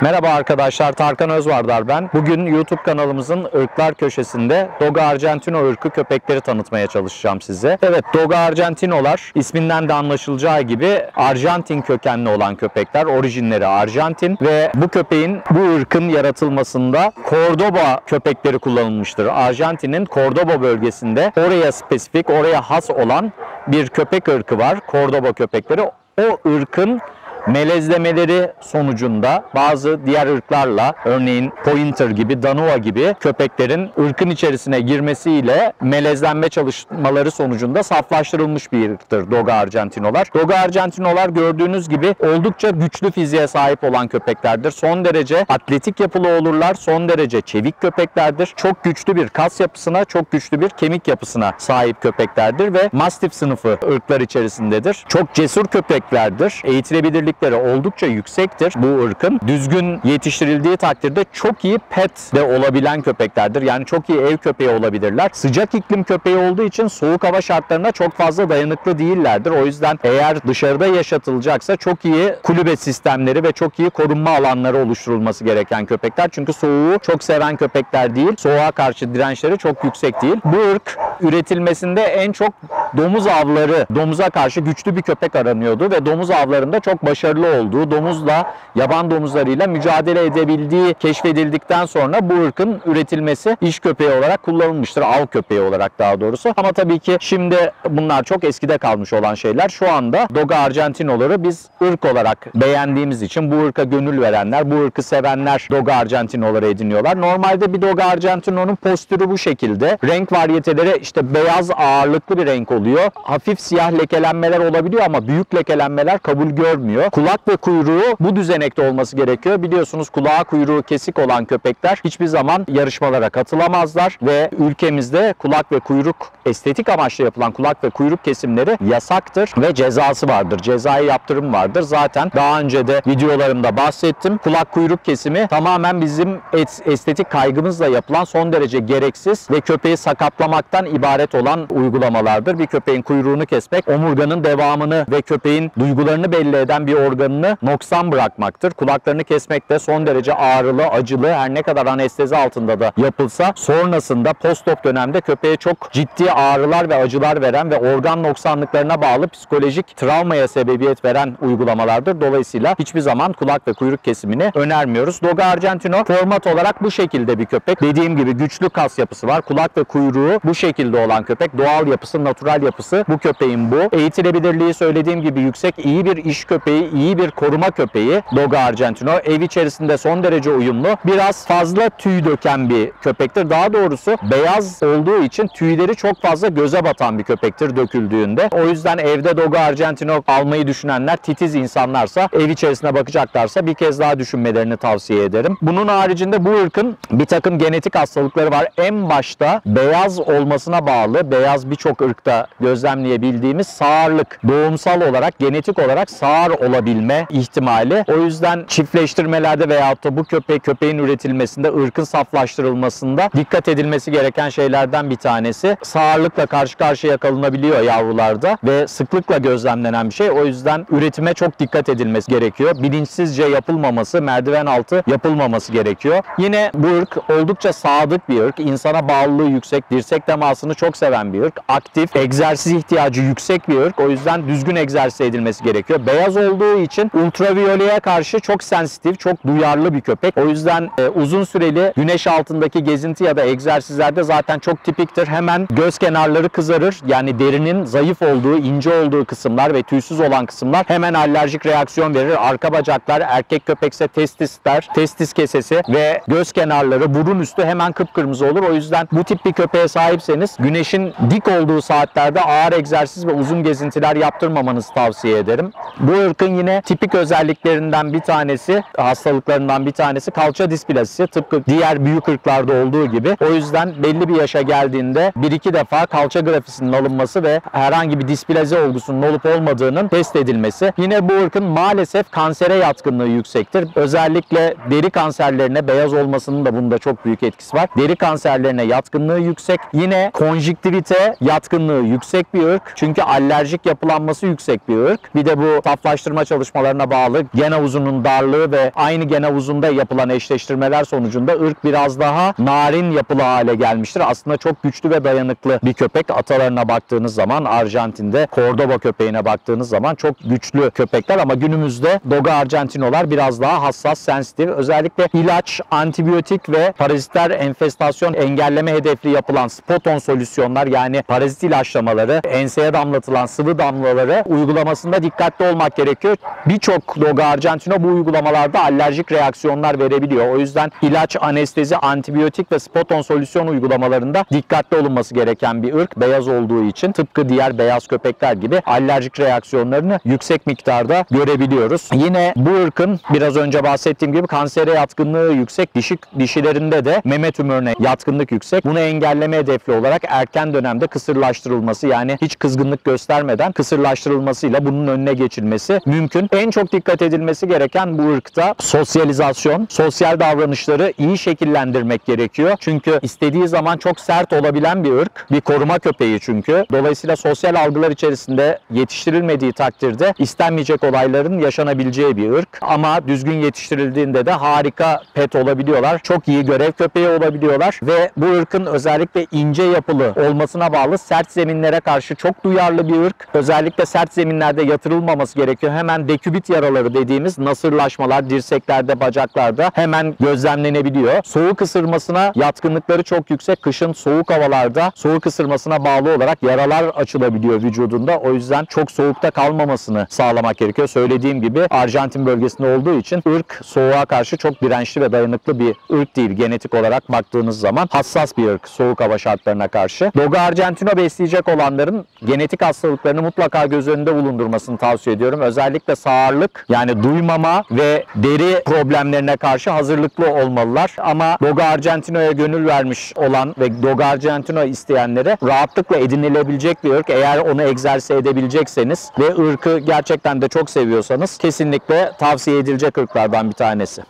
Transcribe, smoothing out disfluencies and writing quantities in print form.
Merhaba arkadaşlar, Tarkan Özvardar ben. Bugün YouTube kanalımızın ırklar köşesinde Dogo Argentino ırkı köpekleri tanıtmaya çalışacağım size. Evet, Dogo Argentino'lar isminden de anlaşılacağı gibi Arjantin kökenli olan köpekler. Orijinleri Arjantin ve bu köpeğin, bu ırkın yaratılmasında Cordoba köpekleri kullanılmıştır. Arjantin'in Cordoba bölgesinde oraya spesifik, oraya has olan bir köpek ırkı var. Cordoba köpekleri. O ırkın melezlemeleri sonucunda bazı diğer ırklarla, örneğin Pointer gibi, Danua gibi köpeklerin ırkın içerisine girmesiyle melezlenme çalışmaları sonucunda saflaştırılmış bir ırktır Dogo Argentino'lar. Dogo Argentino'lar gördüğünüz gibi oldukça güçlü fiziğe sahip olan köpeklerdir. Son derece atletik yapılı olurlar, son derece çevik köpeklerdir. Çok güçlü bir kas yapısına, çok güçlü bir kemik yapısına sahip köpeklerdir ve Mastiff sınıfı ırklar içerisindedir. Çok cesur köpeklerdir. Eğitilebilirlik oldukça yüksektir bu ırkın. Düzgün yetiştirildiği takdirde çok iyi pet de olabilen köpeklerdir. Yani çok iyi ev köpeği olabilirler. Sıcak iklim köpeği olduğu için soğuk hava şartlarına çok fazla dayanıklı değillerdir. O yüzden eğer dışarıda yaşatılacaksa çok iyi kulübe sistemleri ve çok iyi korunma alanları oluşturulması gereken köpekler. Çünkü soğuğu çok seven köpekler değil. Soğuğa karşı dirençleri çok yüksek değil. Bu ırk üretilmesinde en çok domuz avları, domuza karşı güçlü bir köpek aranıyordu ve domuz avlarında çok başarılı olduğu, domuzla, yaban domuzlarıyla mücadele edebildiği keşfedildikten sonra bu ırkın üretilmesi iş köpeği olarak kullanılmıştır. Av köpeği olarak daha doğrusu. Ama tabii ki şimdi bunlar çok eskide kalmış olan şeyler. Şu anda Dogo Argentino'ları biz ırk olarak beğendiğimiz için bu ırka gönül verenler, bu ırkı sevenler Dogo Argentino'ları ediniyorlar. Normalde bir Dogo Argentino'nun postürü bu şekilde. Renk varyeteleri işte beyaz ağırlıklı bir renk oluyor. Hafif siyah lekelenmeler olabiliyor ama büyük lekelenmeler kabul görmüyor. Kulak ve kuyruğu bu düzenekte olması gerekiyor. Biliyorsunuz kulağı kuyruğu kesik olan köpekler hiçbir zaman yarışmalara katılamazlar ve ülkemizde kulak ve kuyruk, estetik amaçlı yapılan kulak ve kuyruk kesimleri yasaktır ve cezası vardır. Cezai yaptırım vardır. Zaten daha önce de videolarımda bahsettim. Kulak kuyruk kesimi tamamen bizim estetik kaygımızla yapılan son derece gereksiz ve köpeği sakatlamaktan ibaret olan uygulamalardır. Bir köpeğin kuyruğunu kesmek, omurganın devamını ve köpeğin duygularını belli eden bir organını noksan bırakmaktır. Kulaklarını kesmek de son derece ağrılı, acılı, her ne kadar anestezi altında da yapılsa sonrasında post-op dönemde köpeğe çok ciddi ağrılar ve acılar veren ve organ noksanlıklarına bağlı psikolojik travmaya sebebiyet veren uygulamalardır. Dolayısıyla hiçbir zaman kulak ve kuyruk kesimini önermiyoruz. Dogo Argentino format olarak bu şekilde bir köpek. Dediğim gibi güçlü kas yapısı var. Kulak ve kuyruğu bu şekilde olan köpek. Doğal yapısı, natural yapısı bu köpeğin bu. Eğitilebilirliği söylediğim gibi yüksek, iyi bir iş köpeği, iyi bir koruma köpeği Dogo Argentino. Ev içerisinde son derece uyumlu. Biraz fazla tüy döken bir köpektir. Daha doğrusu beyaz olduğu için tüyleri çok fazla göze batan bir köpektir döküldüğünde. O yüzden evde Dogo Argentino almayı düşünenler, titiz insanlarsa, ev içerisine bakacaklarsa bir kez daha düşünmelerini tavsiye ederim. Bunun haricinde bu ırkın bir takım genetik hastalıkları var. En başta beyaz olmasına bağlı, beyaz birçok ırkta gözlemleyebildiğimiz sağırlık. Doğumsal olarak, genetik olarak sağır olabilme ihtimali. O yüzden çiftleştirmelerde veyahut da bu köpeğin üretilmesinde, ırkın saflaştırılmasında dikkat edilmesi gereken şeylerden bir tanesi. Sağırlıkla karşı karşıya kalınabiliyor yavrularda ve sıklıkla gözlemlenen bir şey. O yüzden üretime çok dikkat edilmesi gerekiyor. Bilinçsizce yapılmaması, merdiven altı yapılmaması gerekiyor. Yine bu ırk oldukça sadık bir ırk. İnsana bağlılığı yüksek, dirsek temasını çok seven bir ırk. Aktif, egzersiz ihtiyacı yüksek bir ırk. O yüzden düzgün egzersiz edilmesi gerekiyor. Beyaz olduğu için ultraviyoleye karşı çok sensitif, çok duyarlı bir köpek. O yüzden uzun süreli güneş altındaki gezinti ya da egzersizlerde zaten çok tipiktir. Hemen göz kenarları kızarır. Yani derinin zayıf olduğu, ince olduğu kısımlar ve tüysüz olan kısımlar hemen alerjik reaksiyon verir. Arka bacaklar, erkek köpekse testisler, testis kesesi ve göz kenarları, burun üstü hemen kıpkırmızı olur. O yüzden bu tip bir köpeğe sahipseniz güneşin dik olduğu saatlerde ağır egzersiz ve uzun gezintiler yaptırmamanızı tavsiye ederim. Bu ırkın yine tipik özelliklerinden bir tanesi, hastalıklarından bir tanesi kalça displasisi. Tıpkı diğer büyük ırklarda olduğu gibi. O yüzden belli bir yaşa geldiğinde 1-2 defa kalça grafisinin alınması ve herhangi bir displazi olgusunun olup olmadığının test edilmesi. Yine bu ırkın maalesef kansere yatkınlığı yüksektir. Özellikle deri kanserlerine, beyaz olmasının da bunda çok büyük etkisi var. Deri kanserlerine yatkınlığı yüksek. Yine konjüktivite yatkınlığı yüksek bir ırk. Çünkü alerjik yapılanması yüksek bir ırk. Bir de bu saflaştırma çalışmalarına bağlı gen havuzunun darlığı ve aynı gen havuzunda yapılan eşleştirmeler sonucunda ırk biraz daha narin yapılı hale gelmiştir. Aslında çok güçlü ve dayanıklı bir köpek. Atalarına baktığınız zaman Arjantin'de Cordoba köpeğine baktığınız zaman çok güçlü köpekler ama günümüzde Dogo Argentino'lar biraz daha hassas, sensitif. Özellikle ilaç, antibiyotik ve parazitler enfestasyon engelleme hedefli yapılan spot-on solüsyonlar, yani parazit ilaçlamaları, enseye damlatılan sıvı damlaları uygulamasında dikkatli olmak gerekiyor. Birçok Dogo Argentino bu uygulamalarda alerjik reaksiyonlar verebiliyor. O yüzden ilaç, anestezi, antibiyotik ve spot-on solüsyon uygulamalarında dikkatli olunması gereken bir ırk. Beyaz olduğu için tıpkı diğer beyaz köpekler gibi alerjik reaksiyonlarını yüksek miktarda görebiliyoruz. Yine bu ırkın biraz önce bahsettiğim gibi kansere yatkınlığı yüksek. Dişilerinde de meme tümörüne yatkınlık yüksek. Bunu engelleme hedefli olarak erken dönemde kısırlaştırılması, yani hiç kızgınlık göstermeden kısırlaştırılmasıyla bunun önüne geçilmesi mümkün. En çok dikkat edilmesi gereken bu ırkta sosyalizasyon, sosyal davranışları iyi şekillendirmek gerekiyor. Çünkü istediği zaman çok sert olabilen bir ırk. Bir koruma köpeği çünkü. Dolayısıyla sosyal algılar içerisinde yetiştirilmediği takdirde istenmeyecek olayların yaşanabileceği bir ırk. Ama düzgün yetiştirildiğinde de harika pet olabiliyorlar. Çok iyi görev köpeği olabiliyorlar ve bu ırkın özellikle ince yapılı olmasına bağlı sert zeminlere karşı çok duyarlı bir ırk. Özellikle sert zeminlerde yatırılmaması gerekiyor. Hemen dekübit yaraları dediğimiz nasırlaşmalar dirseklerde, bacaklarda hemen gözlemlenebiliyor. Soğuk ısırmasına yatkınlıkları çok yüksek. Kışın soğuk havalarda soğuk ısırmasına bağlı olarak yaralar açılabiliyor vücudunda. O yüzden çok soğukta kalmamasını sağlamak gerekiyor. Söylediğim gibi Arjantin bölgesinde olduğu için ırk soğuğa karşı çok dirençli ve dayanıklı bir ırk değil. Genetik olarak baktığınız zaman hassas bir ırk soğuk hava şartlarına karşı. Dogo Argentino besleyecek olanların genetik hastalıklarını mutlaka göz önünde bulundurmasını tavsiye ediyorum. Özellikle sağırlık, yani duymama ve deri problemlerine karşı hazırlıklı olmalılar. Ama Dogo Argentino'ya gönül vermiş olan ve Dogo Argentino isteyenlere rahatlıkla edinilebilecek bir ırk. Eğer onu egzersize edebilecekseniz ve ırkı gerçekten de çok seviyorsanız kesinlikle tavsiye edilecek ırklardan bir tanesi.